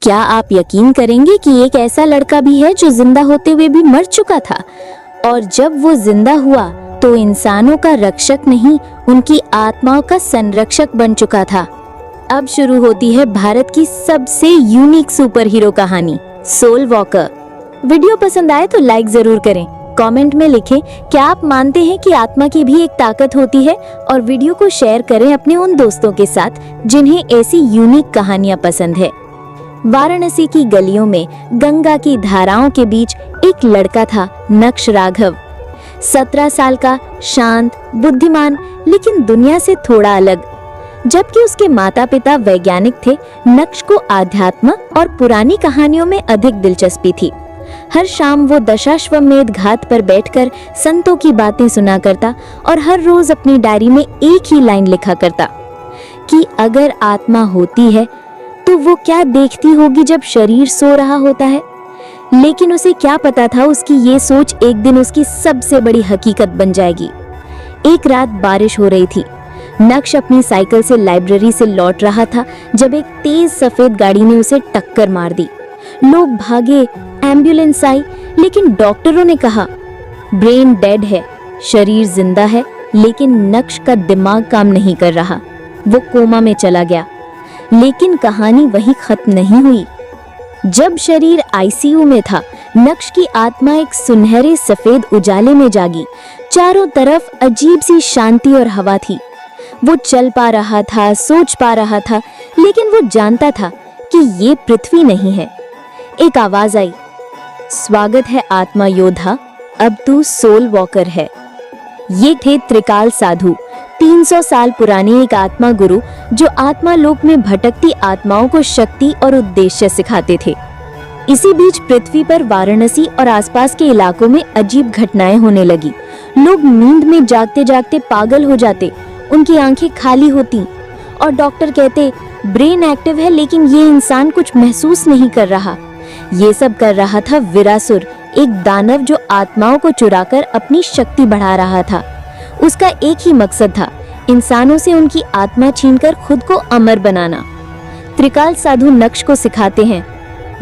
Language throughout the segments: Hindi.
क्या आप यकीन करेंगे कि एक ऐसा लड़का भी है जो जिंदा होते हुए भी मर चुका था, और जब वो जिंदा हुआ तो इंसानों का रक्षक नहीं, उनकी आत्माओं का संरक्षक बन चुका था। अब शुरू होती है भारत की सबसे यूनिक सुपर हीरो कहानी, सोल वॉकर। वीडियो पसंद आए तो लाइक जरूर करें, कमेंट में लिखें क्या आप मानते हैं कि आत्मा की भी एक ताकत होती है, और वीडियो को शेयर करें अपने उन दोस्तों के साथ जिन्हें ऐसी यूनिक कहानियां पसंद है। वाराणसी की गलियों में गंगा की धाराओं के बीच एक लड़का था, नक्श राघव। 17 साल का, शांत, बुद्धिमान, लेकिन दुनिया से थोड़ा अलग। जबकि उसके माता पिता वैज्ञानिक थे, नक्श को आध्यात्म और पुरानी कहानियों में अधिक दिलचस्पी थी। हर शाम वो दशाश्वमेध घाट पर बैठकर संतों की बातें सुना करता और हर रोज अपनी डायरी में एक ही लाइन लिखा करता कि अगर आत्मा होती है तो वो क्या देखती होगी जब शरीर सो रहा होता है। लेकिन उसे क्या पता था, उसकी ये सोच एक दिन उसकी सबसे बड़ी हकीकत बन जाएगी। एक रात बारिश हो रही थी। नक्श अपनी साइकिल से लाइब्रेरी से लौट रहा था जब एक तेज सफेद गाड़ी ने उसे टक्कर मार दी। लोग भागे, एम्बुलेंस आई, लेकिन डॉक्टरों ने कहा ब्रेन डेड है, शरीर जिंदा है, लेकिन नक्श का दिमाग काम नहीं कर रहा, वो कोमा में चला गया। लेकिन कहानी वहीं खत्म नहीं हुई। जब शरीर आईसीयू में था, नक्श की आत्मा एक सुनहरे सफेद उजाले में जागी। चारों तरफ अजीब सी शांति और हवा थी। वो चल पा रहा था, सोच पा रहा था, लेकिन वो जानता था कि ये पृथ्वी नहीं है। एक आवाज आई, स्वागत है आत्मा योद्धा, अब तू सोल वॉकर है। ये थे त्रिकाल साधु, 300 साल पुराने एक आत्मा गुरु जो आत्मा लोक में भटकती आत्माओं को शक्ति और उद्देश्य सिखाते थे। इसी बीच पृथ्वी पर वाराणसी और आसपास के इलाकों में अजीब घटनाएं होने लगी। लोग नींद में जागते जागते पागल हो जाते, उनकी आंखें खाली होती और डॉक्टर कहते ब्रेन एक्टिव है, लेकिन ये इंसान कुछ महसूस नहीं कर रहा। ये सब कर रहा था विरासुर, एक दानव जो आत्माओं को चुराकर अपनी शक्ति बढ़ा रहा था। उसका एक ही मकसद था, इंसानों से उनकी आत्मा छीनकर खुद को अमर बनाना। त्रिकाल साधु नक्श को सिखाते हैं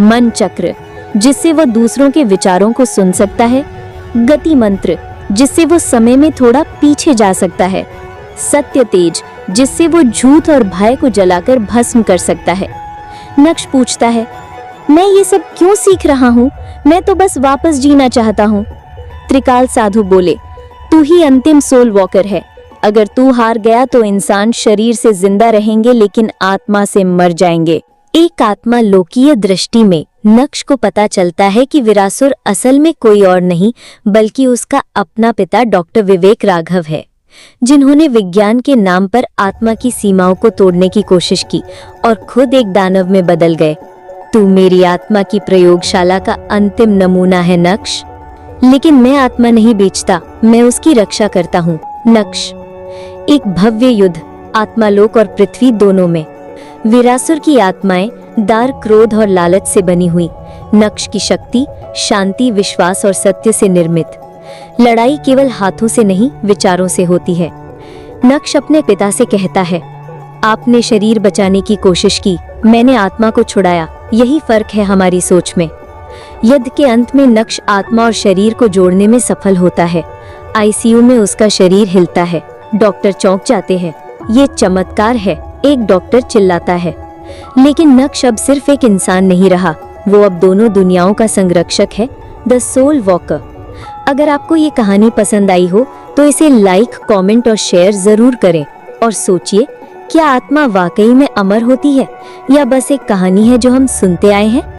मन चक्र, जिससे वह दूसरों के विचारों को सुन सकता है, गति मंत्र, जिससे वो समय में थोड़ा पीछे जा सकता है, सत्य तेज, जिससे वो झूठ और भय को जलाकर भस्म कर सकता है। नक्श पूछता है, मैं ये सब क्यों सीख रहा हूँ? मैं तो बस वापस जीना चाहता हूँ। त्रिकाल साधु बोले, तू ही अंतिम सोल वॉकर है। अगर तू हार गया तो इंसान शरीर से जिंदा रहेंगे, लेकिन आत्मा से मर जाएंगे। एक आत्मा लोकीय दृष्टि में नक्श को पता चलता है कि विरासुर असल में कोई और नहीं बल्कि उसका अपना पिता डॉक्टर विवेक राघव है, जिन्होंने विज्ञान के नाम पर आत्मा की सीमाओं को तोड़ने की कोशिश की और खुद एक दानव में बदल गए। तू मेरी आत्मा की प्रयोगशाला का अंतिम नमूना है नक्श, लेकिन मैं आत्मा नहीं बेचता, मैं उसकी रक्षा करता हूँ। नक्श, एक भव्य युद्ध आत्मालोक और पृथ्वी दोनों में। विरासुर की आत्माएं दार, क्रोध और लालच से बनी हुई, नक्श की शक्ति शांति, विश्वास और सत्य से निर्मित। लड़ाई केवल हाथों से नहीं, विचारों से होती है। नक्श अपने पिता से कहता है, आपने शरीर बचाने की कोशिश की, मैंने आत्मा को छुड़ाया, यही फर्क है हमारी सोच में। युद्ध के अंत में नक्श आत्मा और शरीर को जोड़ने में सफल होता है। आईसीयू में उसका शरीर हिलता है, डॉक्टर चौंक जाते हैं, ये चमत्कार है, एक डॉक्टर चिल्लाता है। लेकिन नक्श अब सिर्फ एक इंसान नहीं रहा, वो अब दोनों दुनियाओं का संरक्षक है, द सोल वॉकर। अगर आपको ये कहानी पसंद आई हो तो इसे लाइक, कमेंट और शेयर जरूर करें, और सोचिए, क्या आत्मा वाकई में अमर होती है या बस एक कहानी है जो हम सुनते आए हैं?